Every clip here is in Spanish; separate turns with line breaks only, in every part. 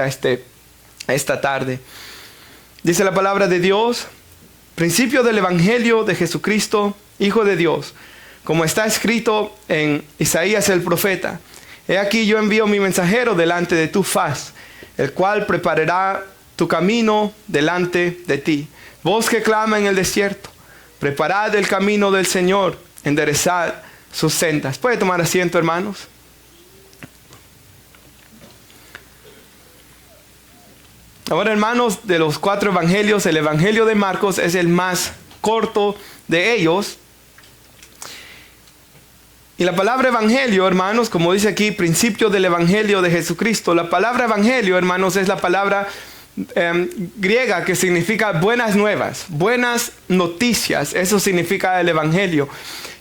vista esta tarde. Dice la palabra de Dios: principio del Evangelio de Jesucristo, Hijo de Dios, como está escrito en Isaías el profeta: he aquí yo envío mi mensajero delante de tu faz, el cual preparará tu camino delante de ti. Voz que clama en el desierto: preparad el camino del Señor, enderezad sus sendas. ¿Puede tomar asiento, hermanos? Ahora, hermanos, de los 4 evangelios, el evangelio de Marcos es el más corto de ellos. Y la palabra evangelio, hermanos, como dice aquí, principio del evangelio de Jesucristo. La palabra evangelio, hermanos, es la palabra griega que significa buenas nuevas, buenas noticias. Eso significa el evangelio.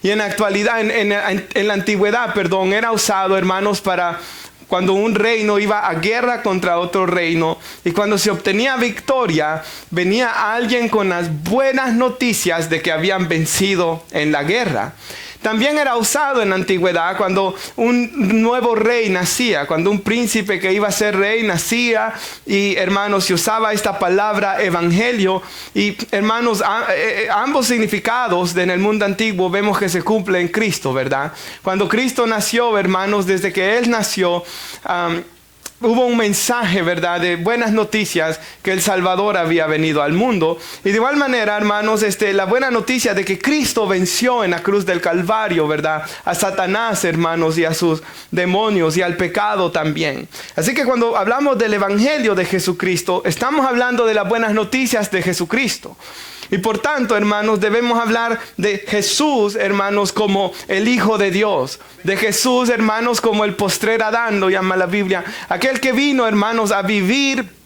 Y en la actualidad, en la antigüedad, era usado, hermanos, para cuando un reino iba a guerra contra otro reino, y cuando se obtenía victoria, venía alguien con las buenas noticias de que habían vencido en la guerra. También era usado en la antigüedad cuando un nuevo rey nacía, cuando un príncipe que iba a ser rey nacía, y hermanos, se usaba esta palabra evangelio. Y hermanos, ambos significados en el mundo antiguo vemos que se cumplen en Cristo, ¿verdad? Cuando Cristo nació, hermanos, desde que Él nació, hubo un mensaje, ¿verdad?, de buenas noticias que el Salvador había venido al mundo. Y de igual manera, hermanos, la buena noticia de que Cristo venció en la cruz del Calvario, ¿verdad?, a Satanás, hermanos, y a sus demonios y al pecado también. Así que cuando hablamos del evangelio de Jesucristo, estamos hablando de las buenas noticias de Jesucristo. Y por tanto, hermanos, debemos hablar de Jesús, hermanos, como el Hijo de Dios. De Jesús, hermanos, como el postrer Adán, lo llama la Biblia. Aquel que vino, hermanos, a vivir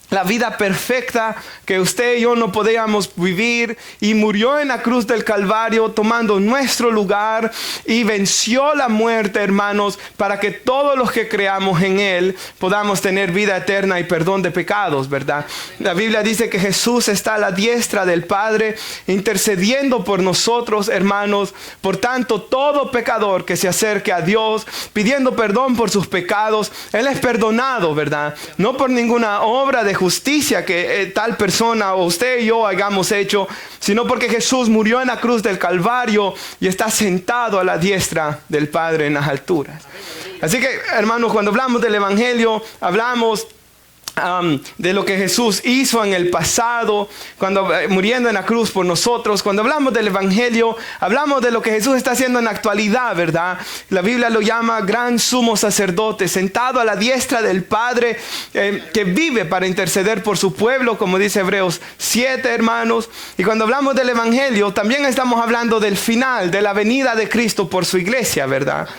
la vida perfecta que usted y yo no podíamos vivir, y murió en la cruz del Calvario tomando nuestro lugar y venció la muerte, hermanos, para que todos los que creamos en Él podamos tener vida eterna y perdón de pecados, ¿verdad? La Biblia dice que Jesús está a la diestra del Padre intercediendo por nosotros, hermanos. Por tanto, todo pecador que se acerque a Dios pidiendo perdón por sus pecados, Él es perdonado, ¿verdad? No por ninguna obra de justicia que tal persona o usted y yo hayamos hecho, sino porque Jesús murió en la cruz del Calvario y está sentado a la diestra del Padre en las alturas. Así que, hermanos, cuando hablamos del evangelio, hablamos de lo que Jesús hizo en el pasado, cuando muriendo en la cruz por nosotros. Cuando hablamos del evangelio, hablamos de lo que Jesús está haciendo en la actualidad, ¿verdad? La Biblia lo llama gran sumo sacerdote, sentado a la diestra del Padre, que vive para interceder por su pueblo, como dice Hebreos 7, hermanos. Y cuando hablamos del evangelio, también estamos hablando del final, de la venida de Cristo por su iglesia, ¿verdad?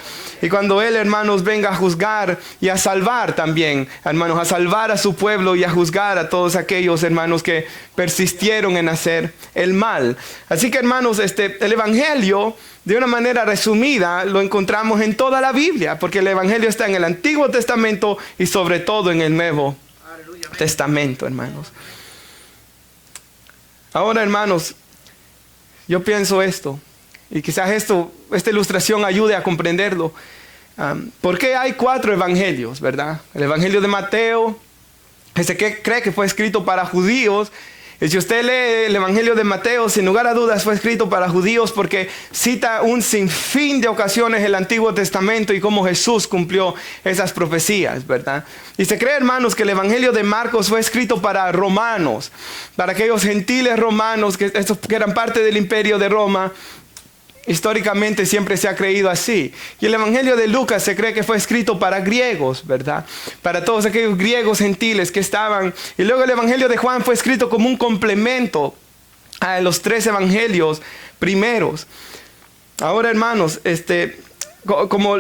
Y cuando Él, hermanos, venga a juzgar y a salvar también, hermanos, a salvar a su pueblo y a juzgar a todos aquellos, hermanos, que persistieron en hacer el mal. Así que, hermanos, el evangelio, de una manera resumida, lo encontramos en toda la Biblia, porque el evangelio está en el Antiguo Testamento y sobre todo en el Nuevo Testamento, hermanos. Ahora, hermanos, yo pienso esto, y quizás esta ilustración ayude a comprenderlo. ¿Por qué hay 4 evangelios, verdad? El evangelio de Mateo, que cree que fue escrito para judíos. Y si usted lee el evangelio de Mateo, sin lugar a dudas fue escrito para judíos, porque cita un sinfín de ocasiones el Antiguo Testamento y cómo Jesús cumplió esas profecías, ¿verdad? Y se cree, hermanos, que el evangelio de Marcos fue escrito para romanos, para aquellos gentiles romanos que eran parte del imperio de Roma. Históricamente siempre se ha creído así. Y el evangelio de Lucas se cree que fue escrito para griegos, ¿verdad? Para todos aquellos griegos gentiles que estaban. Y luego el evangelio de Juan fue escrito como un complemento a los 3 evangelios primeros. Ahora, hermanos, como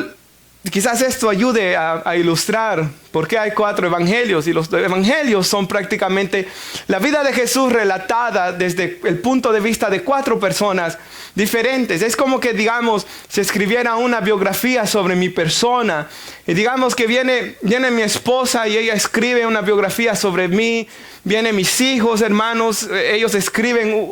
quizás esto ayude a ilustrar por qué hay 4 evangelios. Y los evangelios son prácticamente la vida de Jesús relatada desde el punto de vista de 4 personas diferentes. Es como que, digamos, se escribiera una biografía sobre mi persona. Y digamos que viene mi esposa y ella escribe una biografía sobre mí. Vienen mis hijos, hermanos, ellos escriben,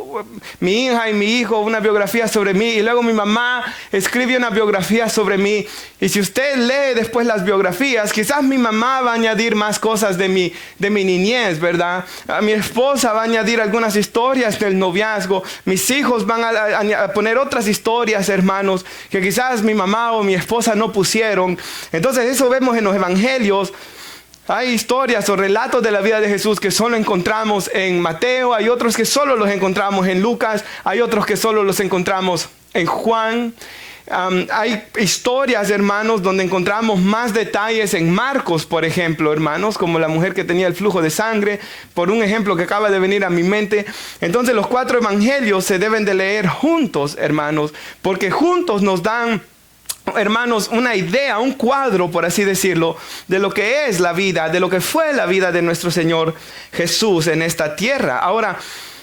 mi hija y mi hijo, una biografía sobre mí. Y luego mi mamá escribe una biografía sobre mí. Y si usted lee después las biografías, quizás mi mamá mamá va a añadir más cosas de mi niñez, ¿verdad? Mi esposa va a añadir algunas historias del noviazgo. Mis hijos van a poner otras historias, hermanos, que quizás mi mamá o mi esposa no pusieron. Entonces eso vemos en los evangelios. Hay historias o relatos de la vida de Jesús que solo encontramos en Mateo. Hay otros que solo los encontramos en Lucas. Hay otros que solo los encontramos en Juan. Hay historias, hermanos, donde encontramos más detalles en Marcos, por ejemplo, hermanos, como la mujer que tenía el flujo de sangre, por un ejemplo que acaba de venir a mi mente. Entonces los 4 evangelios se deben de leer juntos, hermanos, porque juntos nos dan, hermanos, una idea, un cuadro, por así decirlo, de lo que es la vida, de lo que fue la vida de nuestro Señor Jesús en esta tierra. Ahora,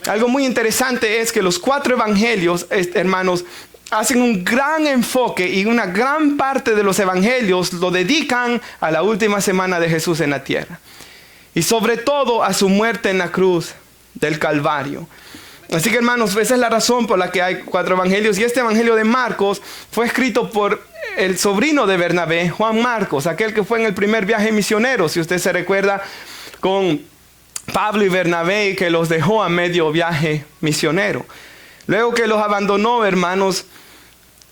algo muy interesante es que los 4 evangelios, hermanos, hacen un gran enfoque y una gran parte de los evangelios lo dedican a la última semana de Jesús en la tierra. Y sobre todo a su muerte en la cruz del Calvario. Así que, hermanos, esa es la razón por la que hay 4 evangelios. Y este evangelio de Marcos fue escrito por el sobrino de Bernabé, Juan Marcos, aquel que fue en el primer viaje misionero, si usted se recuerda, con Pablo y Bernabé, y que los dejó a medio viaje misionero. Luego que los abandonó, hermanos,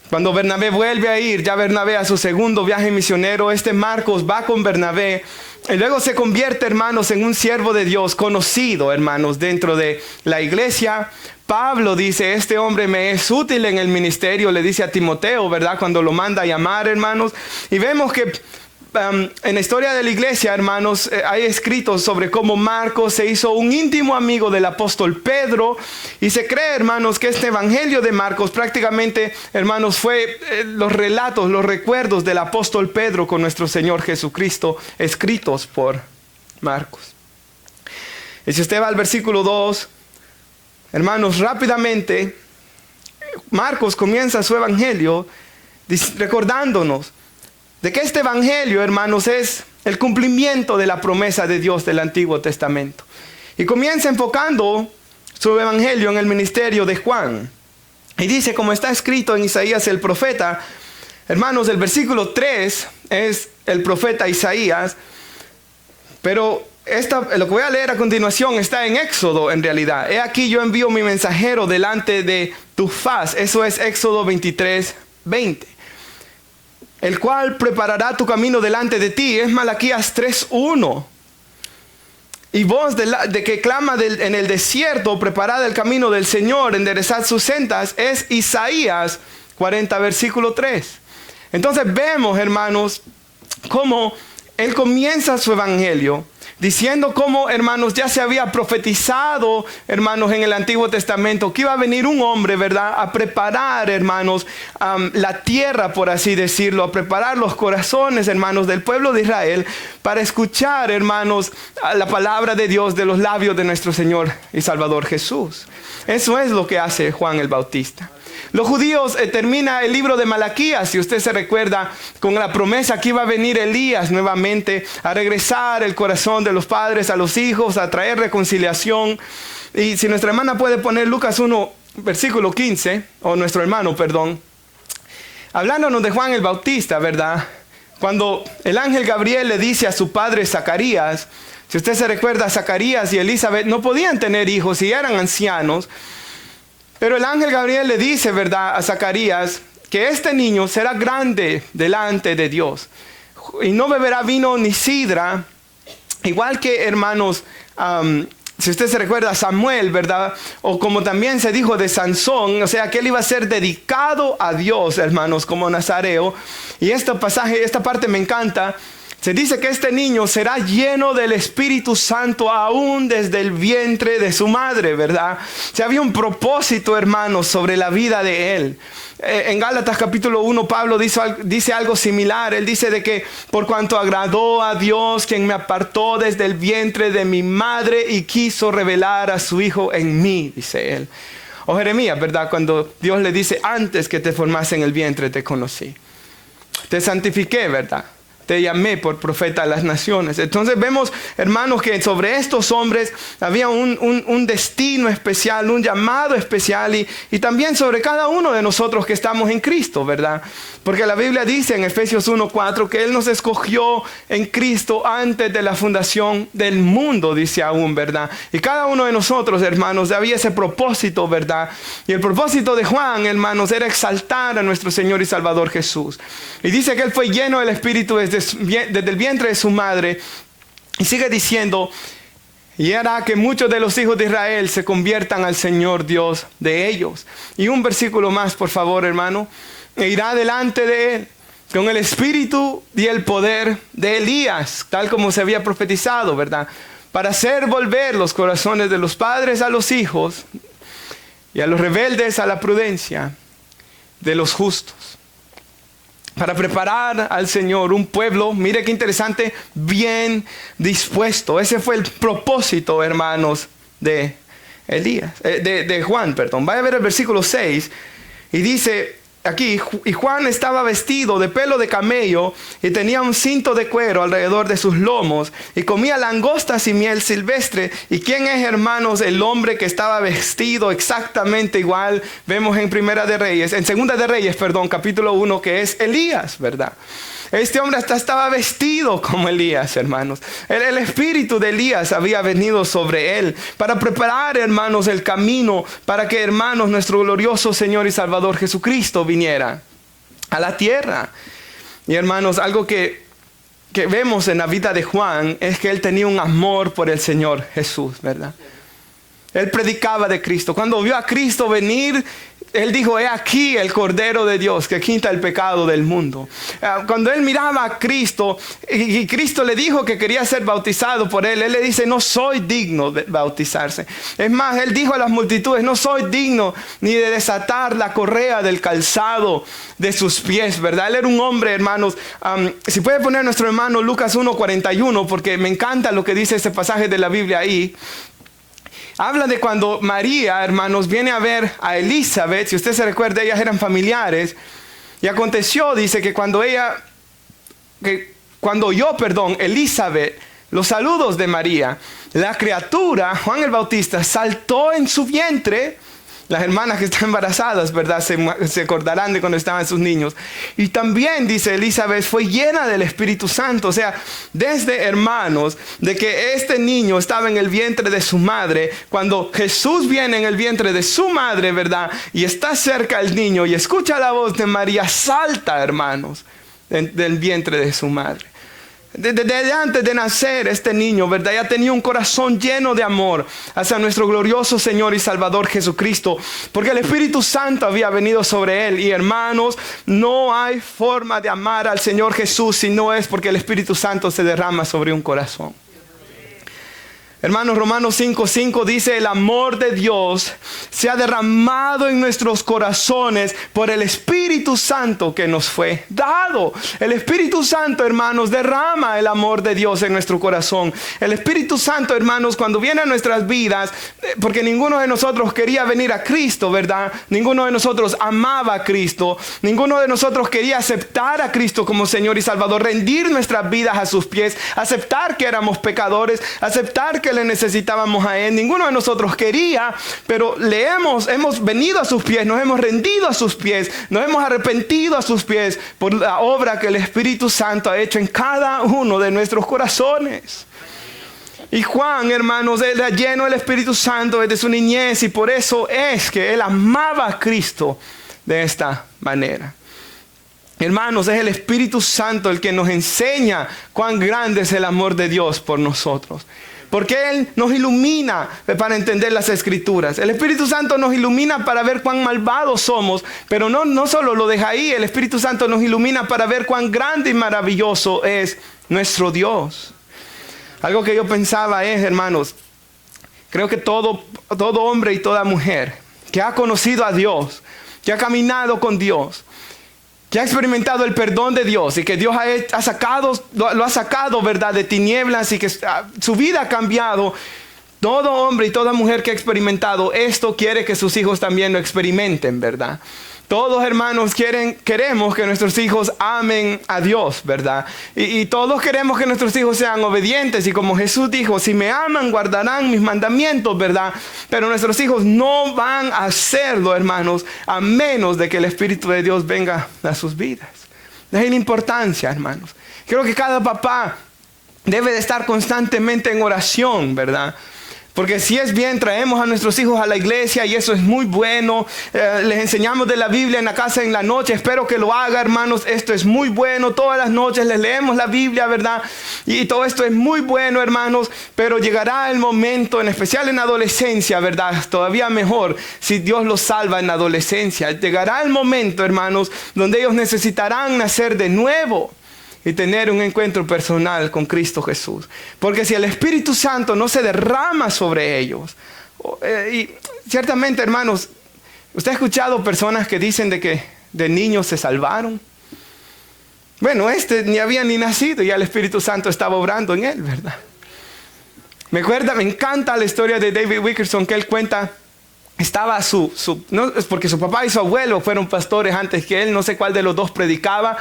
cuando Bernabé vuelve a ir, ya Bernabé a su segundo viaje misionero, Marcos va con Bernabé y luego se convierte, hermanos, en un siervo de Dios conocido, hermanos, dentro de la iglesia. Pablo dice, este hombre me es útil en el ministerio, le dice a Timoteo, ¿verdad? Cuando lo manda a llamar, hermanos. Y vemos que en la historia de la iglesia, hermanos, hay escritos sobre cómo Marcos se hizo un íntimo amigo del apóstol Pedro. Y se cree, hermanos, que este evangelio de Marcos prácticamente, hermanos, fue los relatos, los recuerdos del apóstol Pedro con nuestro Señor Jesucristo, escritos por Marcos. Y si usted va al versículo 2, hermanos, rápidamente, Marcos comienza su evangelio recordándonos de que este evangelio, hermanos, es el cumplimiento de la promesa de Dios del Antiguo Testamento. Y comienza enfocando su evangelio en el ministerio de Juan. Y dice, como está escrito en Isaías el profeta, hermanos, el versículo 3 es el profeta Isaías, pero lo que voy a leer a continuación está en Éxodo en realidad. He aquí yo envío mi mensajero delante de tu faz. Eso es Éxodo 23:20. El cual preparará tu camino delante de ti. Es Malaquías 3:1. Y voz de que clama en el desierto, preparad el camino del Señor, enderezad sus sendas, es Isaías 40, versículo 3. Entonces vemos, hermanos, cómo él comienza su evangelio diciendo cómo, hermanos, ya se había profetizado, hermanos, en el Antiguo Testamento, que iba a venir un hombre, ¿verdad?, a preparar, hermanos, la tierra, por así decirlo, a preparar los corazones, hermanos, del pueblo de Israel para escuchar, hermanos, la palabra de Dios de los labios de nuestro Señor y Salvador Jesús. Eso es lo que hace Juan el Bautista. Los judíos termina el libro de Malaquías, si usted se recuerda, con la promesa que iba a venir Elías nuevamente a regresar el corazón de los padres a los hijos, a traer reconciliación. Y si nuestra hermana puede poner Lucas 1, versículo 15, o nuestro hermano, perdón, hablándonos de Juan el Bautista, ¿verdad? Cuando el ángel Gabriel le dice a su padre Zacarías, si usted se recuerda, Zacarías y Elizabeth no podían tener hijos y eran ancianos. Pero el ángel Gabriel le dice, ¿verdad?, a Zacarías que este niño será grande delante de Dios y no beberá vino ni sidra, igual que, hermanos, si usted se recuerda, Samuel, ¿verdad? O como también se dijo de Sansón, o sea, que él iba a ser dedicado a Dios, hermanos, como nazareo. Y este pasaje, esta parte me encanta. Se dice que este niño será lleno del Espíritu Santo aún desde el vientre de su madre, ¿verdad? O sea, había un propósito, hermanos, sobre la vida de él. En Gálatas capítulo 1, Pablo dice algo similar. Él dice de que por cuanto agradó a Dios, quien me apartó desde el vientre de mi madre y quiso revelar a su Hijo en mí, dice él. O Jeremías, ¿verdad? Cuando Dios le dice, antes que te formase en el vientre te conocí. Te santifiqué, ¿verdad? te llamé por profeta a las naciones. Entonces vemos, hermanos, que sobre estos hombres había un destino especial, un llamado especial y también sobre cada uno de nosotros que estamos en Cristo, ¿verdad? Porque la Biblia dice en Efesios 1:4 que Él nos escogió en Cristo antes de la fundación del mundo, dice aún, ¿verdad? Y cada uno de nosotros, hermanos, había ese propósito, ¿verdad? Y el propósito de Juan, hermanos, era exaltar a nuestro Señor y Salvador Jesús. Y dice que Él fue lleno del Espíritu desde el vientre de su madre. Y sigue diciendo, y hará que muchos de los hijos de Israel se conviertan al Señor Dios de ellos. Y un versículo más, por favor, hermano. E irá delante de Él con el espíritu y el poder de Elías, tal como se había profetizado, ¿verdad? Para hacer volver los corazones de los padres a los hijos y a los rebeldes a la prudencia de los justos. Para preparar al Señor un pueblo, mire qué interesante, bien dispuesto. Ese fue el propósito, hermanos, de Juan, perdón. Vaya a ver el versículo 6 y dice aquí, y Juan estaba vestido de pelo de camello y tenía un cinto de cuero alrededor de sus lomos y comía langostas y miel silvestre. ¿Y quién es, hermanos, el hombre que estaba vestido exactamente igual? Vemos en Segunda de Reyes, capítulo 1, que es Elías, ¿verdad? Este hombre hasta estaba vestido como Elías, hermanos. El espíritu de Elías había venido sobre él para preparar, hermanos, el camino para que, hermanos, nuestro glorioso Señor y Salvador Jesucristo viniera a la tierra. Y, hermanos, algo que vemos en la vida de Juan es que él tenía un amor por el Señor Jesús, ¿verdad? Él predicaba de Cristo. Cuando vio a Cristo venir, él dijo, he aquí el Cordero de Dios que quita el pecado del mundo. Cuando él miraba a Cristo y Cristo le dijo que quería ser bautizado por él, él le dice, no soy digno de bautizarse. Es más, él dijo a las multitudes, no soy digno ni de desatar la correa del calzado de sus pies, ¿verdad? Él era un hombre, hermanos. Si puede poner nuestro hermano Lucas 1:41, porque me encanta lo que dice este pasaje de la Biblia ahí. Habla de cuando María, hermanos, viene a ver a Elizabeth. Si usted se recuerda, ellas eran familiares. Y aconteció, dice, que cuando oyó, Elizabeth, los saludos de María, la criatura, Juan el Bautista, saltó en su vientre. Las hermanas que están embarazadas, ¿verdad? Se acordarán de cuando estaban sus niños. Y también, dice Elizabeth, fue llena del Espíritu Santo. O sea, desde, hermanos, de que este niño estaba en el vientre de su madre, cuando Jesús viene en el vientre de su madre, ¿verdad? Y está cerca el niño y escucha la voz de María, salta, hermanos, del vientre de su madre. Desde antes de nacer este niño, ¿verdad? Ya tenía un corazón lleno de amor hacia nuestro glorioso Señor y Salvador Jesucristo, porque el Espíritu Santo había venido sobre él. Y, hermanos, no hay forma de amar al Señor Jesús si no es porque el Espíritu Santo se derrama sobre un corazón. Hermanos, Romanos 5:5 dice, el amor de Dios se ha derramado en nuestros corazones por el Espíritu Santo que nos fue dado. El Espíritu Santo, hermanos, derrama el amor de Dios en nuestro corazón. El Espíritu Santo, hermanos, cuando viene a nuestras vidas, porque ninguno de nosotros quería venir a Cristo, ¿verdad? Ninguno de nosotros amaba a Cristo. Ninguno de nosotros quería aceptar a Cristo como Señor y Salvador, rendir nuestras vidas a sus pies, aceptar que éramos pecadores, aceptar que le necesitábamos a Él. Ninguno de nosotros quería, pero hemos venido a sus pies, nos hemos rendido a sus pies, nos hemos arrepentido a sus pies por la obra que el Espíritu Santo ha hecho en cada uno de nuestros corazones. Y Juan, hermanos, él era lleno del Espíritu Santo desde su niñez y por eso es que él amaba a Cristo de esta manera. Hermanos, es el Espíritu Santo el que nos enseña cuán grande es el amor de Dios por nosotros. Porque Él nos ilumina para entender las Escrituras. El Espíritu Santo nos ilumina para ver cuán malvados somos. Pero no solo lo deja ahí. El Espíritu Santo nos ilumina para ver cuán grande y maravilloso es nuestro Dios. Algo que yo pensaba es, hermanos, creo que todo hombre y toda mujer que ha conocido a Dios, que ha caminado con Dios, que ha experimentado el perdón de Dios y que Dios lo ha sacado, ¿verdad?, de tinieblas y que su vida ha cambiado. Todo hombre y toda mujer que ha experimentado esto quiere que sus hijos también lo experimenten, ¿verdad? Todos, hermanos, queremos que nuestros hijos amen a Dios, ¿verdad? Y todos queremos que nuestros hijos sean obedientes. Y como Jesús dijo, si me aman, guardarán mis mandamientos, ¿verdad? Pero nuestros hijos no van a hacerlo, hermanos, a menos de que el Espíritu de Dios venga a sus vidas. Es la importancia, hermanos. Creo que cada papá debe de estar constantemente en oración, ¿verdad? Porque si es bien, traemos a nuestros hijos a la iglesia y eso es muy bueno. Les enseñamos de la Biblia en la casa en la noche. Espero que lo haga, hermanos. Esto es muy bueno. Todas las noches les leemos la Biblia, ¿verdad? Y todo esto es muy bueno, hermanos. Pero llegará el momento, en especial en adolescencia, ¿verdad? Todavía mejor si Dios los salva en adolescencia. Llegará el momento, hermanos, donde ellos necesitarán nacer de nuevo y tener un encuentro personal con Cristo Jesús. Porque si el Espíritu Santo no se derrama sobre ellos, y ciertamente, hermanos, ¿usted ha escuchado personas que dicen de que de niños se salvaron? Bueno, ni había ni nacido y ya el Espíritu Santo estaba obrando en él, ¿verdad? Me encanta la historia de David Wilkerson, que él cuenta. Estaba no, es porque su papá y su abuelo fueron pastores antes que él, no sé cuál de los dos predicaba.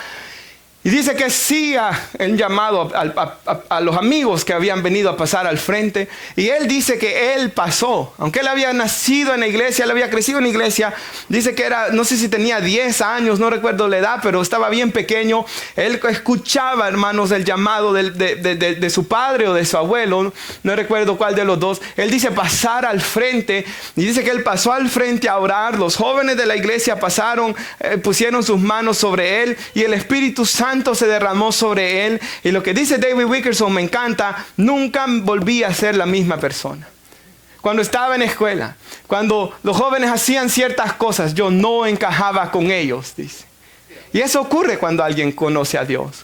Y dice que hacía el llamado a los amigos que habían venido a pasar al frente. Y él dice que él pasó. Aunque él había nacido en la iglesia, él había crecido en la iglesia. Dice que era, no sé si tenía 10 años, no recuerdo la edad, pero estaba bien pequeño. Él escuchaba, hermanos, el llamado de su padre o de su abuelo. No recuerdo cuál de los dos. Él dice pasar al frente. Y dice que él pasó al frente a orar. Los jóvenes de la iglesia pasaron, pusieron sus manos sobre él. Y el Espíritu Santo se derramó sobre él. Y lo que dice David Wilkerson me encanta. Nunca volví a ser la misma persona. Cuando estaba en escuela, cuando los jóvenes hacían ciertas cosas, yo no encajaba con ellos, dice. Y eso ocurre cuando alguien conoce a Dios.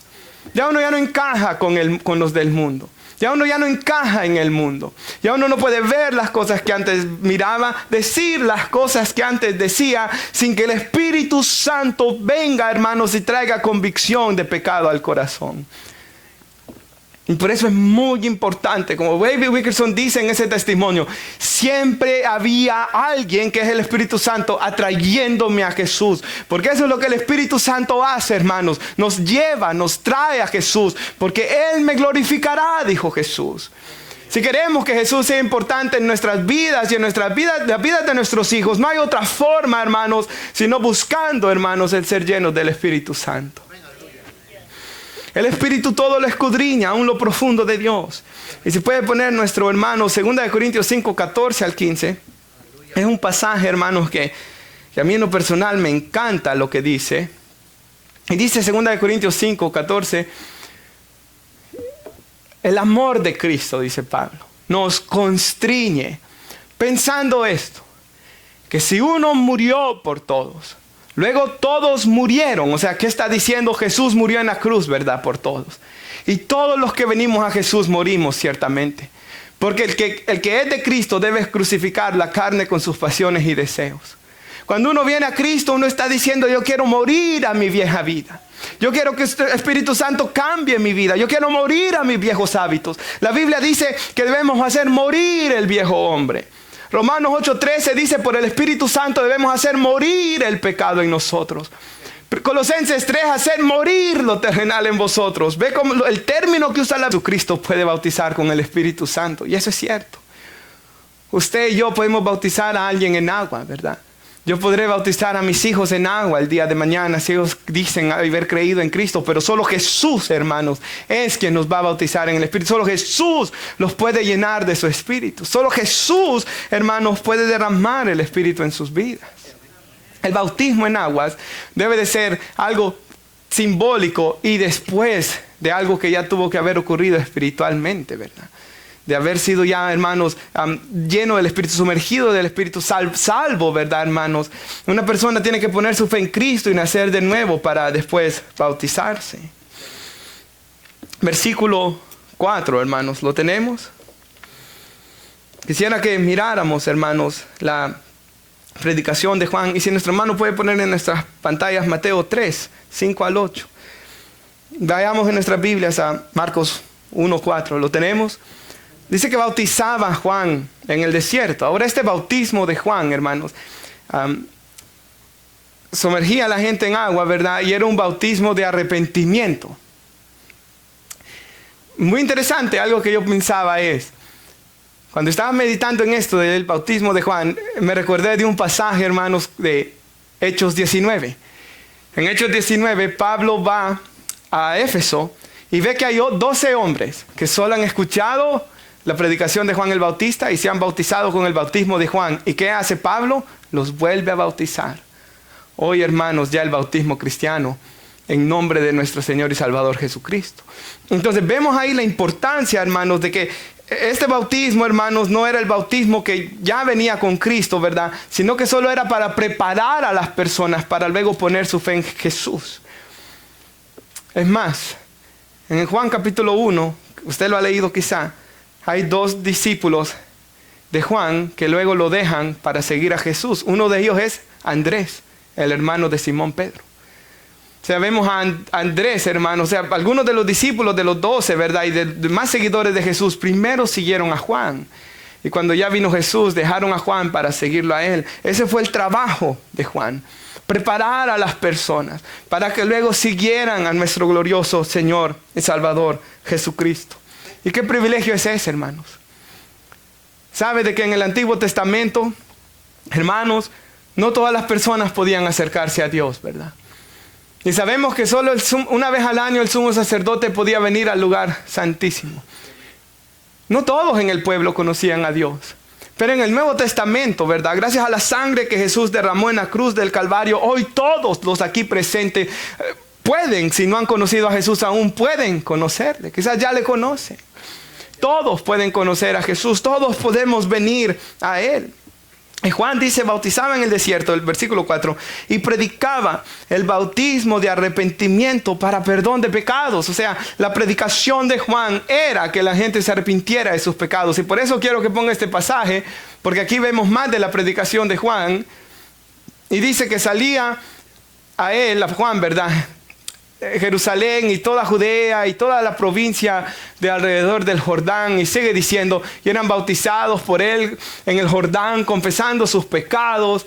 Ya uno ya no encaja con los del mundo. Ya uno ya no encaja en el mundo. Ya uno no puede ver las cosas que antes miraba, decir las cosas que antes decía, sin que el Espíritu Santo venga, hermanos, y traiga convicción de pecado al corazón. Y por eso es muy importante, como David Wilkerson dice en ese testimonio, siempre había alguien que es el Espíritu Santo atrayéndome a Jesús. Porque eso es lo que el Espíritu Santo hace, hermanos. Nos lleva, nos trae a Jesús. Porque Él me glorificará, dijo Jesús. Si queremos que Jesús sea importante en nuestras vidas y en nuestras vidas, las vidas de nuestros hijos, no hay otra forma, hermanos, sino buscando, hermanos, el ser llenos del Espíritu Santo. El Espíritu todo lo escudriña, aún lo profundo de Dios. Y si puede poner nuestro hermano, 2 Corintios 5, 14 al 15. Es un pasaje, hermanos, que a mí en lo personal me encanta lo que dice. Y dice 2 Corintios 5, 14. El amor de Cristo, dice Pablo, nos constriñe, pensando esto, que si uno murió por todos, luego todos murieron. O sea, ¿qué está diciendo? Jesús murió en la cruz, ¿verdad? Por todos. Y todos los que venimos a Jesús morimos ciertamente. Porque el que es de Cristo debe crucificar la carne con sus pasiones y deseos. Cuando uno viene a Cristo, uno está diciendo, yo quiero morir a mi vieja vida. Yo quiero que el Espíritu Santo cambie mi vida. Yo quiero morir a mis viejos hábitos. La Biblia dice que debemos hacer morir el viejo hombre. Romanos 8:13 dice, por el Espíritu Santo debemos hacer morir el pecado en nosotros. Colosenses 3, hacer morir lo terrenal en vosotros. Ve cómo el término que usa Jesucristo puede bautizar con el Espíritu Santo. Y eso es cierto. Usted y yo podemos bautizar a alguien en agua, ¿verdad? Yo podré bautizar a mis hijos en agua el día de mañana si ellos dicen haber creído en Cristo. Pero solo Jesús, hermanos, es quien nos va a bautizar en el Espíritu. Solo Jesús los puede llenar de su Espíritu. Solo Jesús, hermanos, puede derramar el Espíritu en sus vidas. El bautismo en aguas debe de ser algo simbólico y después de algo que ya tuvo que haber ocurrido espiritualmente, ¿verdad? De haber sido ya, hermanos, lleno del Espíritu, sumergido del Espíritu, salvo, ¿verdad, hermanos? Una persona tiene que poner su fe en Cristo y nacer de nuevo para después bautizarse. Versículo 4, hermanos, ¿lo tenemos? Quisiera que miráramos, hermanos, la predicación de Juan. Y si nuestro hermano puede poner en nuestras pantallas Mateo 3, 5 al 8. Vayamos en nuestras Biblias a Marcos 1, 4. ¿Lo tenemos? Dice que bautizaba a Juan en el desierto. Ahora este bautismo de Juan, hermanos, sumergía a la gente en agua, ¿verdad? Y era un bautismo de arrepentimiento. Muy interesante, algo que yo pensaba es, cuando estaba meditando en esto del bautismo de Juan, me recordé de un pasaje, hermanos, de Hechos 19. En Hechos 19, Pablo va a Éfeso y ve que hay 12 hombres que solo han escuchado la predicación de Juan el Bautista y se han bautizado con el bautismo de Juan. ¿Y qué hace Pablo? Los vuelve a bautizar. Hoy, hermanos, ya el bautismo cristiano en nombre de nuestro Señor y Salvador Jesucristo. Entonces vemos ahí la importancia, hermanos, de que este bautismo, hermanos, no era el bautismo que ya venía con Cristo, ¿verdad? Sino que solo era para preparar a las personas para luego poner su fe en Jesús. Es más, en Juan capítulo 1, usted lo ha leído quizá, hay 2 discípulos de Juan que luego lo dejan para seguir a Jesús. Uno de ellos es Andrés, el hermano de Simón Pedro. O sea, vemos a Andrés, hermano, o sea, algunos de los discípulos de los 12, ¿verdad? Y de más seguidores de Jesús, primero siguieron a Juan. Y cuando ya vino Jesús, dejaron a Juan para seguirlo a él. Ese fue el trabajo de Juan. Preparar a las personas para que luego siguieran a nuestro glorioso Señor y Salvador Jesucristo. ¿Y qué privilegio es ese, hermanos? ¿Sabe de que en el Antiguo Testamento, hermanos, no todas las personas podían acercarse a Dios, ¿verdad? Y sabemos que solo una vez al año el sumo sacerdote podía venir al lugar santísimo. No todos en el pueblo conocían a Dios. Pero en el Nuevo Testamento, ¿verdad? Gracias a la sangre que Jesús derramó en la cruz del Calvario, hoy todos los aquí presentes pueden, si no han conocido a Jesús aún, pueden conocerle. Quizás ya le conocen. Todos pueden conocer a Jesús. Todos podemos venir a Él. Y Juan dice, bautizaba en el desierto, el versículo 4, y predicaba el bautismo de arrepentimiento para perdón de pecados. O sea, la predicación de Juan era que la gente se arrepintiera de sus pecados. Y por eso quiero que ponga este pasaje, porque aquí vemos más de la predicación de Juan. Y dice que salía a él, a Juan, ¿verdad? Jerusalén y toda Judea y toda la provincia de alrededor del Jordán, y sigue diciendo, y eran bautizados por él en el Jordán, confesando sus pecados.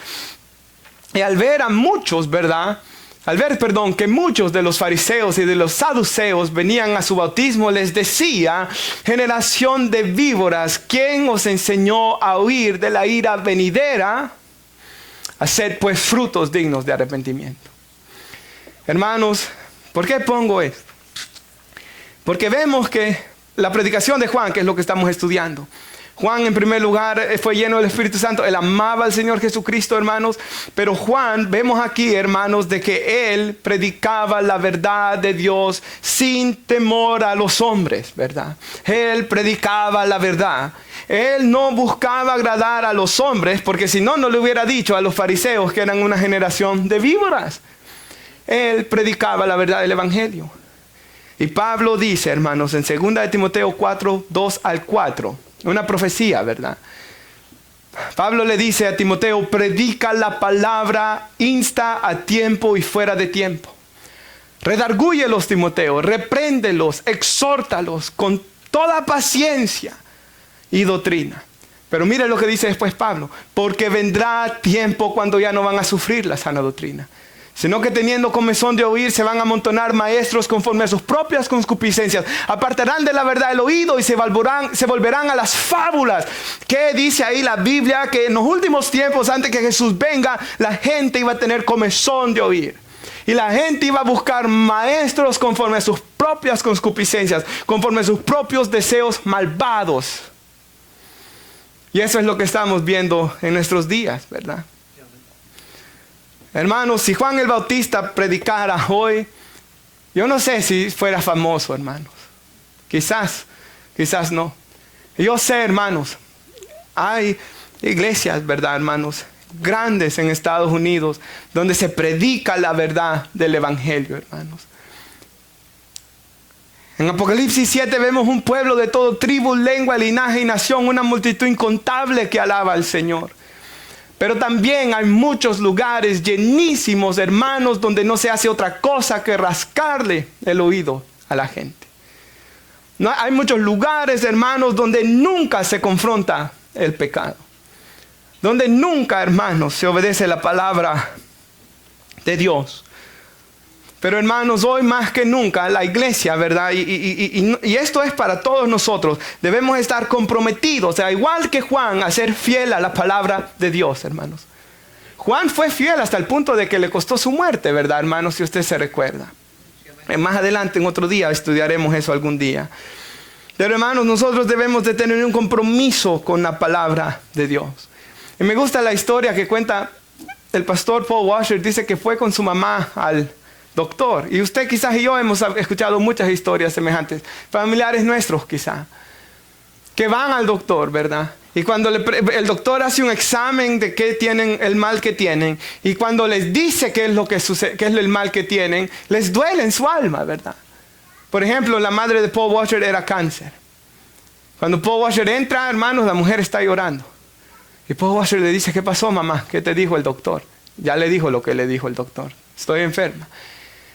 Y al ver a muchos, ¿verdad? Que muchos de los fariseos y de los saduceos venían a su bautismo, les decía, generación de víboras, ¿quién os enseñó a huir de la ira venidera? Haced pues frutos dignos de arrepentimiento. Hermanos, ¿por qué pongo esto? Porque vemos que la predicación de Juan, que es lo que estamos estudiando. Juan, en primer lugar, fue lleno del Espíritu Santo. Él amaba al Señor Jesucristo, hermanos. Pero Juan, vemos aquí, hermanos, de que él predicaba la verdad de Dios sin temor a los hombres, ¿verdad? Él predicaba la verdad. Él no buscaba agradar a los hombres, porque si no, no le hubiera dicho a los fariseos que eran una generación de víboras. Él predicaba la verdad del Evangelio. Y Pablo dice, hermanos, en 2 de Timoteo 4, 2 al 4, una profecía, ¿verdad? Pablo le dice a Timoteo, predica la palabra, insta a tiempo y fuera de tiempo. Redargúyelos, Timoteo, repréndelos, exhórtalos con toda paciencia y doctrina. Pero mire lo que dice después Pablo, porque vendrá tiempo cuando ya no van a sufrir la sana doctrina, sino que teniendo comezón de oír, se van a amontonar maestros conforme a sus propias concupiscencias. Apartarán de la verdad el oído y se volverán a las fábulas. ¿Qué dice ahí la Biblia? Que en los últimos tiempos, antes que Jesús venga, la gente iba a tener comezón de oír. Y la gente iba a buscar maestros conforme a sus propias concupiscencias, conforme a sus propios deseos malvados. Y eso es lo que estamos viendo en nuestros días, ¿verdad? Hermanos, si Juan el Bautista predicara hoy, yo no sé si fuera famoso, hermanos. Quizás no. Yo sé, hermanos, hay iglesias, ¿verdad, hermanos? Grandes en Estados Unidos, donde se predica la verdad del Evangelio, hermanos. En Apocalipsis 7 vemos un pueblo de todo tribu, lengua, linaje y nación, una multitud incontable que alaba al Señor. Pero también hay muchos lugares llenísimos, hermanos, donde no se hace otra cosa que rascarle el oído a la gente. No, hay muchos lugares, hermanos, donde nunca se confronta el pecado. Donde nunca, hermanos, se obedece la palabra de Dios. Pero hermanos, hoy más que nunca la iglesia, ¿verdad? Y esto es para todos nosotros. Debemos estar comprometidos, o sea, igual que Juan, a ser fiel a la palabra de Dios, hermanos. Juan fue fiel hasta el punto de que le costó su muerte, ¿verdad, hermanos? Si usted se recuerda. Más adelante, en otro día, estudiaremos eso algún día. Pero hermanos, nosotros debemos de tener un compromiso con la palabra de Dios. Y me gusta la historia que cuenta el pastor Paul Washer. Dice que fue con su mamá al doctor. Y usted quizás y yo hemos escuchado muchas historias semejantes. Familiares nuestros quizás. Que van al doctor, ¿verdad? Y cuando el doctor hace un examen de qué tienen, el mal que tienen. Y cuando les dice qué es lo que sucede, qué es el mal que tienen, les duele en su alma, ¿verdad? Por ejemplo, la madre de Paul Washer era cáncer. Cuando Paul Washer entra, hermanos, la mujer está llorando. Y Paul Washer le dice, ¿qué pasó, mamá? ¿Qué te dijo el doctor? Ya le dijo lo que le dijo el doctor. Estoy enferma.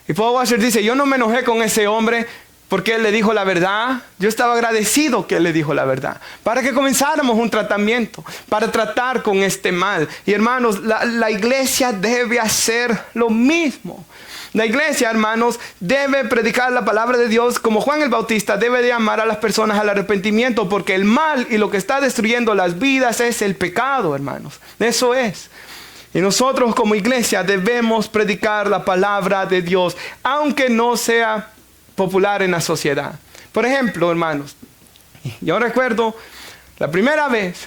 Y Paul Washer dice, yo no me enojé con ese hombre porque él le dijo la verdad. Yo estaba agradecido que él le dijo la verdad. Para que comenzáramos un tratamiento, para tratar con este mal. Y hermanos, la iglesia debe hacer lo mismo. La iglesia, hermanos, debe predicar la palabra de Dios como Juan el Bautista debe de llamar a las personas al arrepentimiento, porque el mal y lo que está destruyendo las vidas es el pecado, hermanos. Eso es. Y nosotros como iglesia debemos predicar la palabra de Dios, aunque no sea popular en la sociedad. Por ejemplo, hermanos, yo recuerdo la primera vez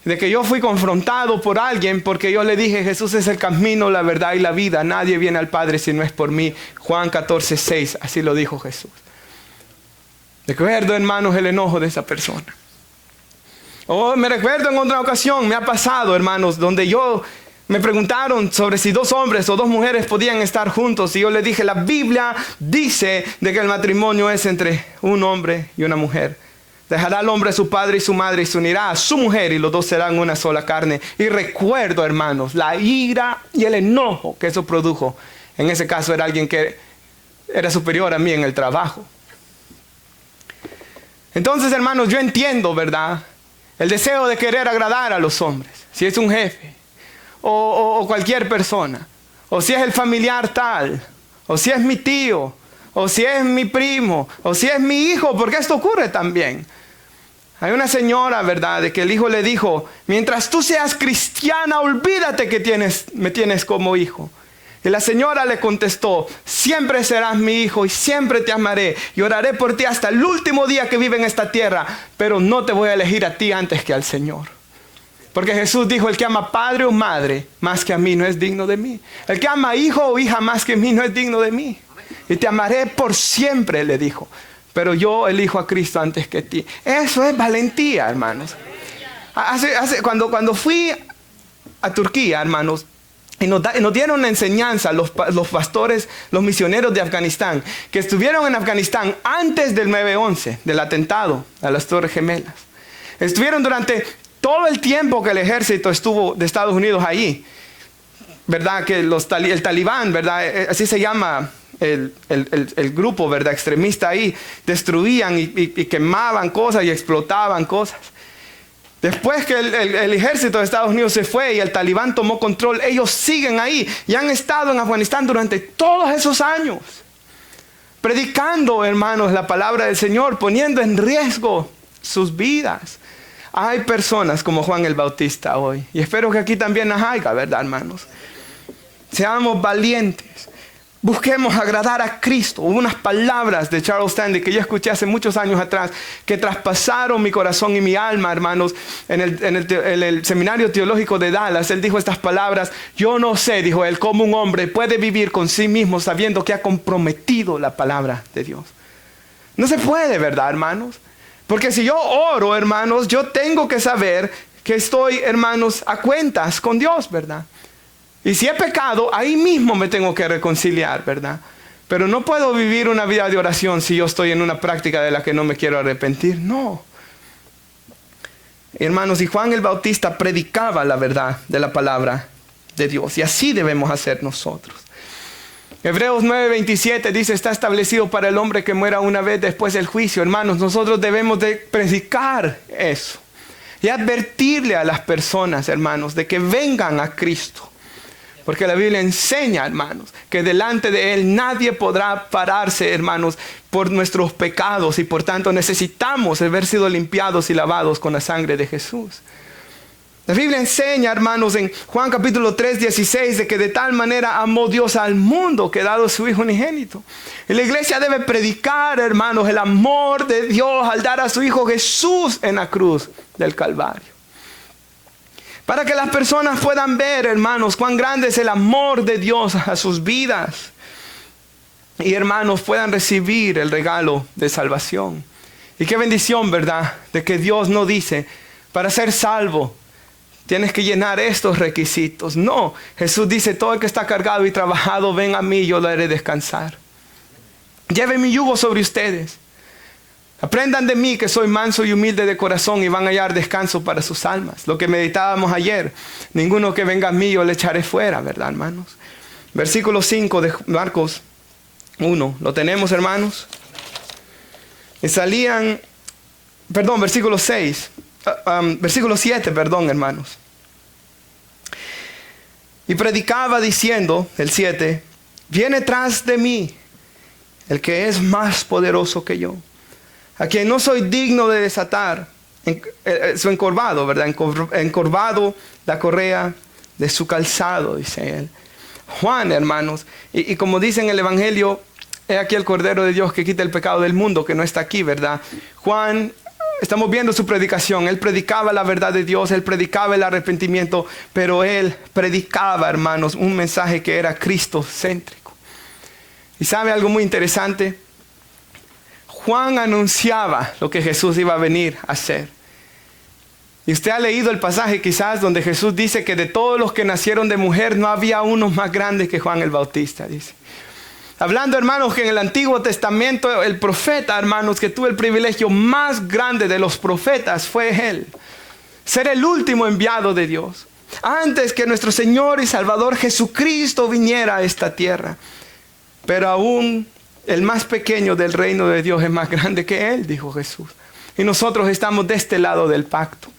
de que yo fui confrontado por alguien porque yo le dije, Jesús es el camino, la verdad y la vida. Nadie viene al Padre si no es por mí. Juan 14:6, así lo dijo Jesús. Recuerdo, hermanos, el enojo de esa persona. Me recuerdo en otra ocasión, me ha pasado, hermanos, donde me preguntaron sobre si 2 hombres o 2 mujeres podían estar juntos. Y yo le dije, la Biblia dice de que el matrimonio es entre un hombre y una mujer. Dejará al hombre a su padre y su madre y se unirá a su mujer y los 2 serán una sola carne. Y recuerdo, hermanos, la ira y el enojo que eso produjo. En ese caso era alguien que era superior a mí en el trabajo. Entonces, hermanos, yo entiendo, ¿verdad? El deseo de querer agradar a los hombres. Si es un jefe o cualquier persona. O si es el familiar tal. O si es mi tío. O si es mi primo. O si es mi hijo. Porque esto ocurre también. Hay una señora, ¿verdad? De que el hijo le dijo, mientras tú seas cristiana, olvídate que me tienes como hijo. Y la señora le contestó, siempre serás mi hijo y siempre te amaré. Y oraré por ti hasta el último día que vive en esta tierra. Pero no te voy a elegir a ti antes que al Señor. Porque Jesús dijo, el que ama padre o madre más que a mí no es digno de mí. El que ama hijo o hija más que a mí no es digno de mí. Y te amaré por siempre, le dijo. Pero yo elijo a Cristo antes que ti. Eso es valentía, hermanos. Cuando fui a Turquía, hermanos, y nos dieron una enseñanza los pastores, los misioneros de Afganistán, que estuvieron en Afganistán antes del 9/11, del atentado a las Torres Gemelas. Estuvieron durante todo el tiempo que el ejército estuvo de Estados Unidos ahí. ¿Verdad? Que el talibán, ¿verdad? Así se llama el grupo, ¿verdad? Extremista ahí. Destruían y quemaban cosas y explotaban cosas. Después que el ejército de Estados Unidos se fue y el talibán tomó control, ellos siguen ahí y han estado en Afganistán durante todos esos años. Predicando, hermanos, la palabra del Señor, poniendo en riesgo sus vidas. Hay personas como Juan el Bautista hoy. Y espero que aquí también las haya, ¿verdad, hermanos? Seamos valientes. Busquemos agradar a Cristo. Hubo unas palabras de Charles Stanley que yo escuché hace muchos años atrás que traspasaron mi corazón y mi alma, hermanos, en el seminario teológico de Dallas. Él dijo estas palabras: yo no sé, dijo él, cómo un hombre puede vivir con sí mismo sabiendo que ha comprometido la palabra de Dios. No se puede, ¿verdad, hermanos? Porque si yo oro, hermanos, yo tengo que saber que estoy, hermanos, a cuentas con Dios, ¿verdad? Y si he pecado, ahí mismo me tengo que reconciliar, ¿verdad? Pero no puedo vivir una vida de oración si yo estoy en una práctica de la que no me quiero arrepentir. No. Hermanos, y Juan el Bautista predicaba la verdad de la palabra de Dios. Y así debemos hacer nosotros. Hebreos 9:27 dice, está establecido para el hombre que muera una vez después del juicio. Hermanos, nosotros debemos de predicar eso. Y advertirle a las personas, hermanos, de que vengan a Cristo. Porque la Biblia enseña, hermanos, que delante de Él nadie podrá pararse, hermanos, por nuestros pecados. Y por tanto necesitamos haber sido limpiados y lavados con la sangre de Jesús. La Biblia enseña, hermanos, en Juan capítulo 3, 16, de que de tal manera amó Dios al mundo que ha dado su Hijo unigénito. Y la iglesia debe predicar, hermanos, el amor de Dios al dar a su Hijo Jesús en la cruz del Calvario. Para que las personas puedan ver, hermanos, cuán grande es el amor de Dios a sus vidas. Y hermanos, puedan recibir el regalo de salvación. Y qué bendición, ¿verdad? De que Dios no dice, para ser salvo, tienes que llenar estos requisitos. No, Jesús dice, todo el que está cargado y trabajado, ven a mí, yo lo haré descansar. Lleven mi yugo sobre ustedes. Aprendan de mí que soy manso y humilde de corazón y van a hallar descanso para sus almas. Lo que meditábamos ayer, ninguno que venga a mí yo le echaré fuera, ¿verdad, hermanos? Versículo 5 de Marcos 1, ¿lo tenemos, hermanos? Y salían, versículo 6. Versículo 7, hermanos. Y predicaba diciendo, el 7, viene tras de mí el que es más poderoso que yo, a quien no soy digno de desatar su encorvado, ¿verdad? Encorvado la correa de su calzado, dice él. Juan, hermanos, y como dice en el Evangelio, he aquí el Cordero de Dios que quita el pecado del mundo, que no está aquí, ¿verdad? Juan, estamos viendo su predicación. Él predicaba la verdad de Dios. Él predicaba el arrepentimiento. Pero él predicaba, hermanos, un mensaje que era cristocéntrico. ¿Y sabe algo muy interesante? Juan anunciaba lo que Jesús iba a venir a hacer. Y usted ha leído el pasaje quizás donde Jesús dice que de todos los que nacieron de mujer no había uno más grande que Juan el Bautista, dice. Hablando, hermanos, que en el Antiguo Testamento el profeta, hermanos, que tuvo el privilegio más grande de los profetas fue él. Ser el último enviado de Dios. Antes que nuestro Señor y Salvador Jesucristo viniera a esta tierra. Pero aún el más pequeño del reino de Dios es más grande que él, dijo Jesús. Y nosotros estamos de este lado del pacto.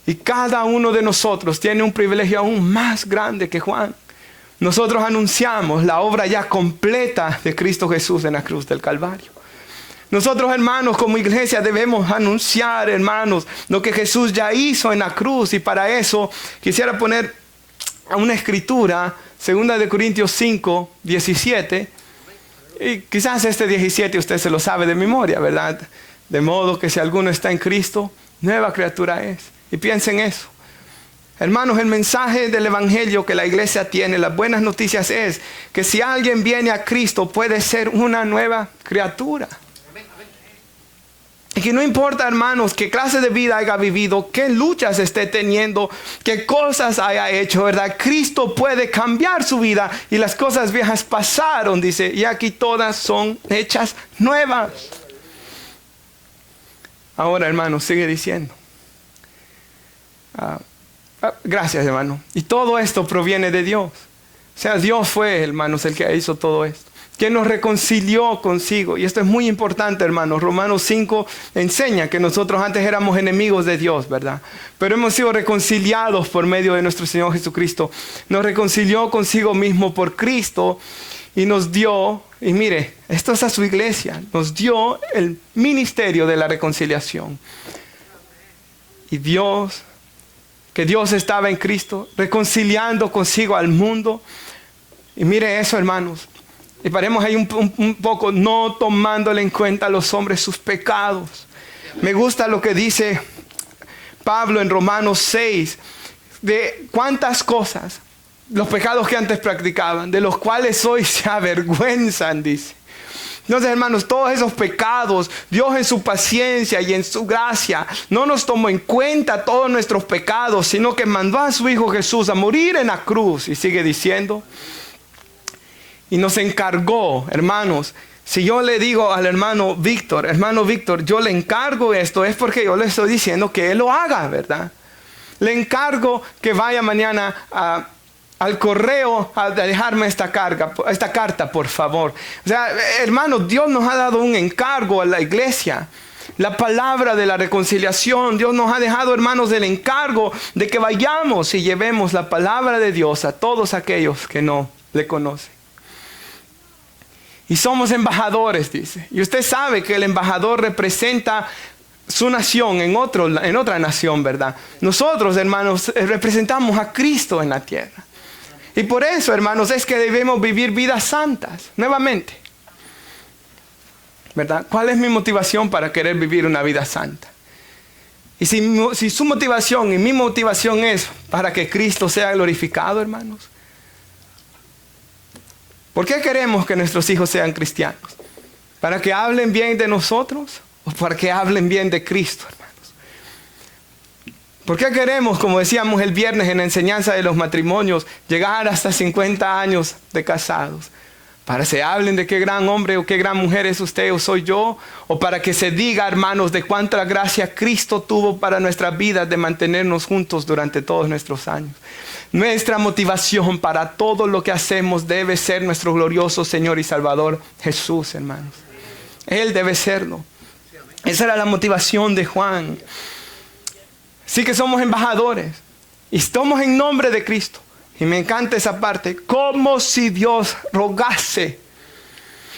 Y cada uno de nosotros tiene un privilegio aún más grande que Juan. Nosotros anunciamos la obra ya completa de Cristo Jesús en la cruz del Calvario. Nosotros, hermanos, como iglesia debemos anunciar, hermanos, lo que Jesús ya hizo en la cruz. Y para eso quisiera poner una escritura, 2 Corintios 5, 17. Y quizás este 17 usted se lo sabe de memoria, ¿verdad? De modo que si alguno está en Cristo, nueva criatura es. Y piensen eso. Hermanos, el mensaje del Evangelio que la iglesia tiene, las buenas noticias es que si alguien viene a Cristo puede ser una nueva criatura. Y que no importa, hermanos, qué clase de vida haya vivido, qué luchas esté teniendo, qué cosas haya hecho, ¿verdad? Cristo puede cambiar su vida y las cosas viejas pasaron, dice, y aquí todas son hechas nuevas. Ahora, hermanos, sigue diciendo. Gracias, hermano. Y todo esto proviene de Dios. O sea, Dios fue, hermanos, el que hizo todo esto. Que nos reconcilió consigo. Y esto es muy importante, hermanos. Romanos 5 enseña que nosotros antes éramos enemigos de Dios, ¿verdad? Pero hemos sido reconciliados por medio de nuestro Señor Jesucristo. Nos reconcilió consigo mismo por Cristo y nos dio, y mire, esto es a su iglesia, nos dio el ministerio de la reconciliación. Y que Dios estaba en Cristo, reconciliando consigo al mundo. Y mire eso, hermanos. Y paremos ahí un poco, no tomándole en cuenta a los hombres sus pecados. Me gusta lo que dice Pablo en Romanos 6, de cuántas cosas, los pecados que antes practicaban, de los cuales hoy se avergüenzan, dice. Entonces, hermanos, todos esos pecados, Dios en su paciencia y en su gracia no nos tomó en cuenta todos nuestros pecados, sino que mandó a su Hijo Jesús a morir en la cruz. Y sigue diciendo, y nos encargó, hermanos, si yo le digo al hermano Víctor, yo le encargo esto, es porque yo le estoy diciendo que él lo haga, ¿verdad? Le encargo que vaya mañana al correo a dejarme esta carta, por favor. O sea, hermanos, Dios nos ha dado un encargo a la iglesia. la palabra de la reconciliación. Dios nos ha dejado, hermanos, el encargo de que vayamos y llevemos la palabra de Dios a todos aquellos que no le conocen. Y somos embajadores, dice. Y usted sabe que el embajador representa su nación en otra nación, ¿verdad? Nosotros, hermanos, representamos a Cristo en la tierra. Y por eso, hermanos, es que debemos vivir vidas santas, nuevamente. ¿Verdad? ¿Cuál es mi motivación para querer vivir una vida santa? Y si su motivación y mi motivación es para que Cristo sea glorificado, hermanos. ¿Por qué queremos que nuestros hijos sean cristianos? ¿Para que hablen bien de nosotros o para que hablen bien de Cristo, hermanos? ¿Por qué queremos, como decíamos el viernes en la enseñanza de los matrimonios, llegar hasta 50 años de casados? ¿Para que se hablen de qué gran hombre o qué gran mujer es usted o soy yo? ¿O para que se diga, hermanos, de cuánta gracia Cristo tuvo para nuestras vidas de mantenernos juntos durante todos nuestros años? Nuestra motivación para todo lo que hacemos debe ser nuestro glorioso Señor y Salvador Jesús, hermanos. Él debe serlo. Esa era la motivación de Juan. Sí que somos embajadores y estamos en nombre de Cristo. Y me encanta esa parte, como si Dios rogase.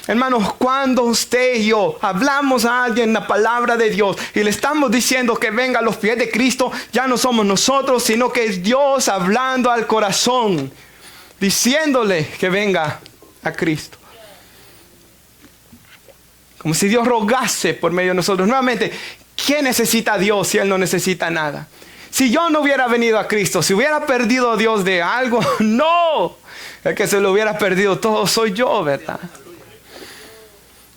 Hermanos, cuando usted y yo hablamos a alguien la palabra de Dios y le estamos diciendo que venga a los pies de Cristo, ya no somos nosotros, sino que es Dios hablando al corazón, diciéndole que venga a Cristo. Como si Dios rogase por medio de nosotros. Nuevamente, ¿quién necesita a Dios si Él no necesita nada? Si yo no hubiera venido a Cristo, si hubiera perdido a Dios de algo, no. El que se lo hubiera perdido todo soy yo, ¿verdad?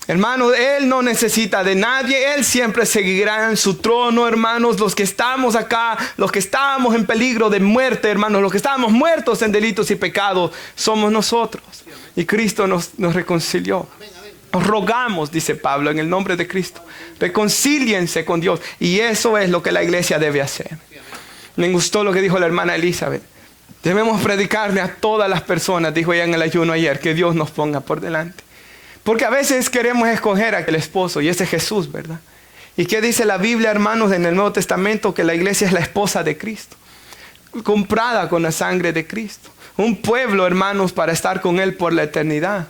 Hermanos, Él no necesita de nadie. Él siempre seguirá en su trono, hermanos. Los que estamos acá, los que estábamos en peligro de muerte, hermanos, los que estábamos muertos en delitos y pecados, somos nosotros. Y Cristo nos reconcilió. Os rogamos, dice Pablo, en el nombre de Cristo, reconcíliense con Dios. Y eso es lo que la iglesia debe hacer. Me gustó lo que dijo la hermana Elizabeth. Debemos predicarle a todas las personas, dijo ella en el ayuno ayer, que Dios nos ponga por delante. Porque a veces queremos escoger a aquel esposo, y ese es Jesús, ¿verdad? ¿Y qué dice la Biblia, hermanos, en el Nuevo Testamento? Que la iglesia es la esposa de Cristo, comprada con la sangre de Cristo. Un pueblo, hermanos, para estar con Él por la eternidad.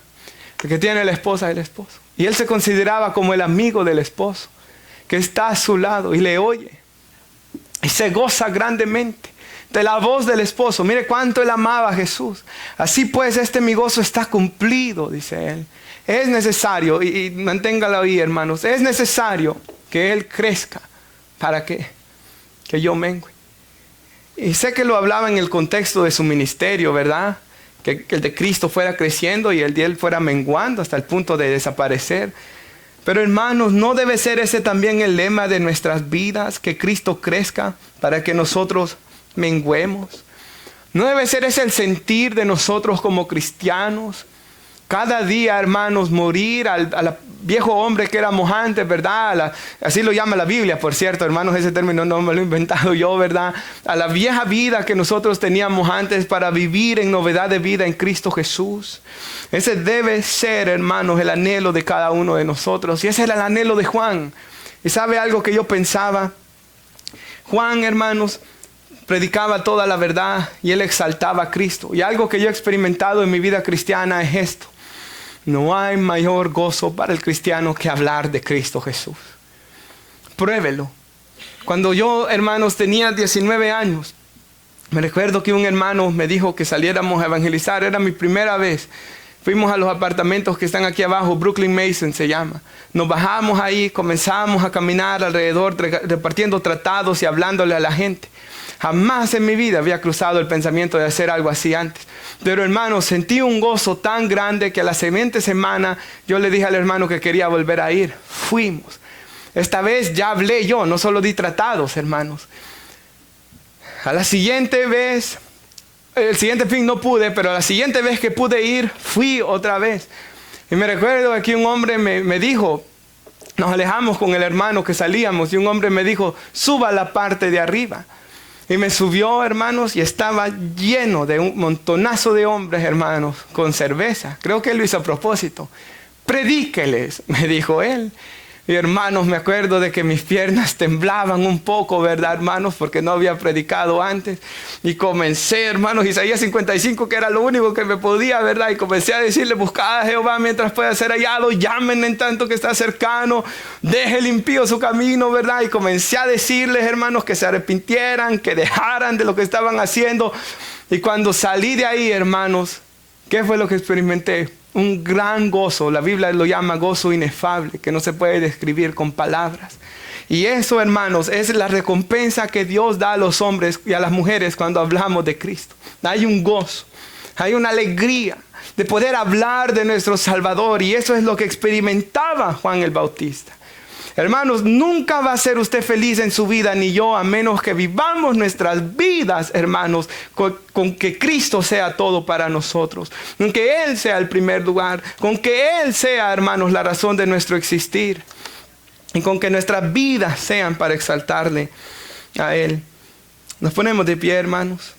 El que tiene la esposa es el esposo. Y él se consideraba como el amigo del esposo, que está a su lado y le oye. Y se goza grandemente de la voz del esposo. Mire cuánto él amaba a Jesús. Así pues, mi gozo está cumplido, dice él. Es necesario, y manténgalo ahí, hermanos, es necesario que Él crezca para que yo mengue. Y sé que lo hablaba en el contexto de su ministerio, ¿verdad? Que el de Cristo fuera creciendo y el de Él fuera menguando hasta el punto de desaparecer. Pero hermanos, ¿no debe ser ese también el lema de nuestras vidas? Que Cristo crezca para que nosotros menguemos. ¿No debe ser ese el sentir de nosotros como cristianos? Cada día, hermanos, morir al viejo hombre que éramos antes, ¿verdad? Así lo llama la Biblia, por cierto, hermanos, ese término no me lo he inventado yo, ¿verdad? A la vieja vida que nosotros teníamos antes para vivir en novedad de vida en Cristo Jesús. Ese debe ser, hermanos, el anhelo de cada uno de nosotros. Y ese era el anhelo de Juan. ¿Y sabe algo que yo pensaba? Juan, hermanos, predicaba toda la verdad y él exaltaba a Cristo. Y algo que yo he experimentado en mi vida cristiana es esto. No hay mayor gozo para el cristiano que hablar de Cristo Jesús. Pruébelo. Cuando yo, hermanos, tenía 19 años, me recuerdo que un hermano me dijo que saliéramos a evangelizar. Era mi primera vez. Fuimos a los apartamentos que están aquí abajo, Brooklyn Mason se llama. Nos bajamos ahí, comenzamos a caminar alrededor, repartiendo tratados y hablándole a la gente. Jamás en mi vida había cruzado el pensamiento de hacer algo así antes. Pero hermanos, sentí un gozo tan grande que a la siguiente semana yo le dije al hermano que quería volver a ir. Fuimos. Esta vez ya hablé yo, no solo di tratados, hermanos. A la siguiente vez, el siguiente fin no pude, pero a la siguiente vez que pude ir, fui otra vez. Y me recuerdo que un hombre me dijo, nos alejamos con el hermano que salíamos, y un hombre me dijo, suba a la parte de arriba. Y me subió, hermanos, y estaba lleno de un montonazo de hombres, hermanos, con cerveza. Creo que él lo hizo a propósito. Predíqueles, me dijo él. Y hermanos, me acuerdo de que mis piernas temblaban un poco, ¿verdad, hermanos? Porque no había predicado antes. Y comencé, hermanos, Isaías 55, que era lo único que me podía, ¿verdad? Y comencé a decirle, buscad a Jehová mientras pueda ser hallado, llamen en tanto que está cercano, deje el impío su camino, ¿verdad? Y comencé a decirles, hermanos, que se arrepintieran, que dejaran de lo que estaban haciendo. Y cuando salí de ahí, hermanos, ¿qué fue lo que experimenté? Un gran gozo. La Biblia lo llama gozo inefable, que no se puede describir con palabras. Y eso, hermanos, es la recompensa que Dios da a los hombres y a las mujeres cuando hablamos de Cristo. Hay un gozo, hay una alegría de poder hablar de nuestro Salvador. Y eso es lo que experimentaba Juan el Bautista. Hermanos, nunca va a ser usted feliz en su vida, ni yo, a menos que vivamos nuestras vidas, hermanos, con que Cristo sea todo para nosotros. Con que Él sea el primer lugar. Con que Él sea, hermanos, la razón de nuestro existir. Y con que nuestras vidas sean para exaltarle a Él. Nos ponemos de pie, hermanos.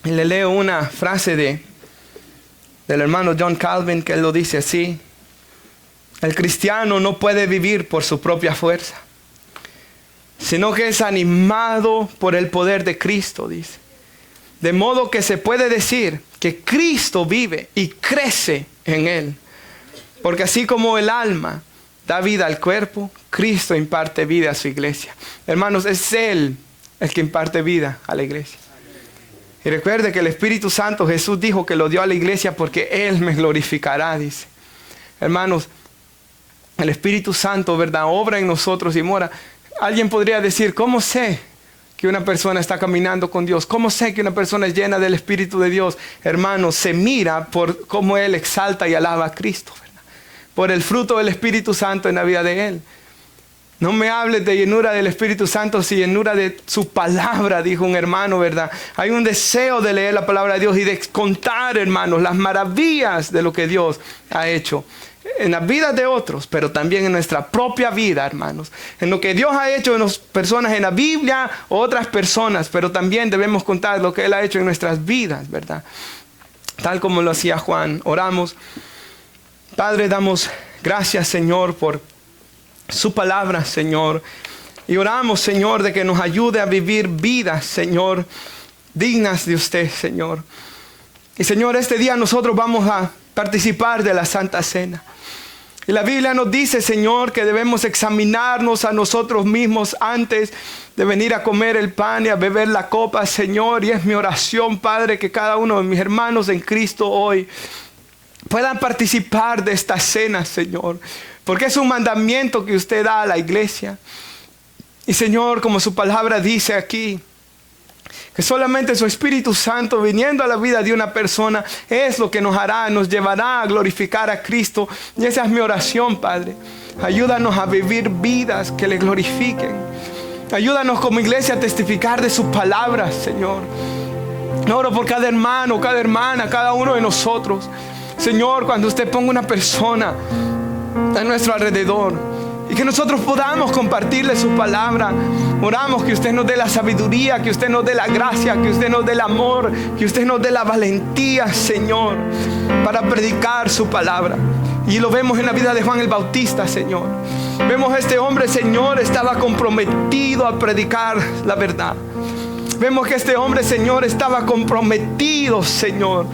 Y le leo una frase del hermano John Calvin, que él lo dice así. El cristiano no puede vivir por su propia fuerza, sino que es animado por el poder de Cristo, dice. De modo que se puede decir que Cristo vive y crece en él. Porque así como el alma da vida al cuerpo, Cristo imparte vida a su iglesia. Hermanos, es Él el que imparte vida a la iglesia. Y recuerde que el Espíritu Santo, Jesús dijo que lo dio a la iglesia porque Él me glorificará, dice. Hermanos, el Espíritu Santo, ¿verdad?, obra en nosotros y mora. Alguien podría decir, ¿cómo sé que una persona está caminando con Dios? ¿Cómo sé que una persona es llena del Espíritu de Dios? Hermanos, se mira por cómo Él exalta y alaba a Cristo, ¿verdad? Por el fruto del Espíritu Santo en la vida de Él. No me hables de llenura del Espíritu Santo, sino llenura de su palabra, dijo un hermano, ¿verdad? Hay un deseo de leer la palabra de Dios y de contar, hermanos, las maravillas de lo que Dios ha hecho en las vidas de otros, pero también en nuestra propia vida, hermanos. En lo que Dios ha hecho en las personas en la Biblia, otras personas, pero también debemos contar lo que Él ha hecho en nuestras vidas, ¿verdad? Tal como lo hacía Juan. Oramos. Padre, damos gracias, Señor, por su palabra, Señor. Y oramos, Señor, de que nos ayude a vivir vidas, Señor, dignas de usted, Señor. Y, Señor, este día nosotros vamos a participar de la Santa Cena. Y la Biblia nos dice, Señor, que debemos examinarnos a nosotros mismos antes de venir a comer el pan y a beber la copa, Señor. Y es mi oración, Padre, que cada uno de mis hermanos en Cristo hoy puedan participar de esta cena, Señor. Porque es un mandamiento que usted da a la iglesia. Y, Señor, como su palabra dice aquí, que solamente su Espíritu Santo viniendo a la vida de una persona es lo que nos hará, nos llevará a glorificar a Cristo. Y esa es mi oración, Padre. Ayúdanos a vivir vidas que le glorifiquen. Ayúdanos como iglesia a testificar de sus palabras, Señor. Oro por cada hermano, cada hermana, cada uno de nosotros. Señor, cuando usted ponga una persona a nuestro alrededor y que nosotros podamos compartirle su palabra, oramos que usted nos dé la sabiduría, que usted nos dé la gracia, que usted nos dé el amor, que usted nos dé la valentía, Señor, para predicar su palabra. Y lo vemos en la vida de Juan el Bautista, Señor. Vemos a este hombre, Señor, estaba comprometido a predicar la verdad. Vemos que este hombre, Señor, estaba comprometido, Señor,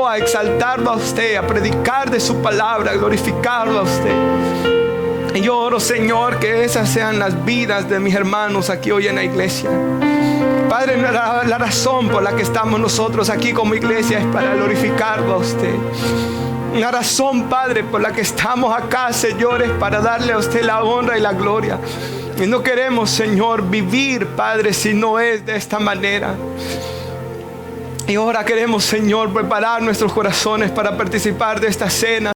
a exaltarlo a usted, a predicar de su palabra, a glorificarlo a usted. Y yo oro, Señor, que esas sean las vidas de mis hermanos aquí hoy en la iglesia. Padre, la razón por la que estamos nosotros aquí como iglesia es para glorificarlo a usted. La razón, Padre, por la que estamos acá, Señor, es para darle a usted la honra y la gloria. Y no queremos, Señor, vivir, Padre, si no es de esta manera. Y ahora queremos, Señor, preparar nuestros corazones para participar de esta cena.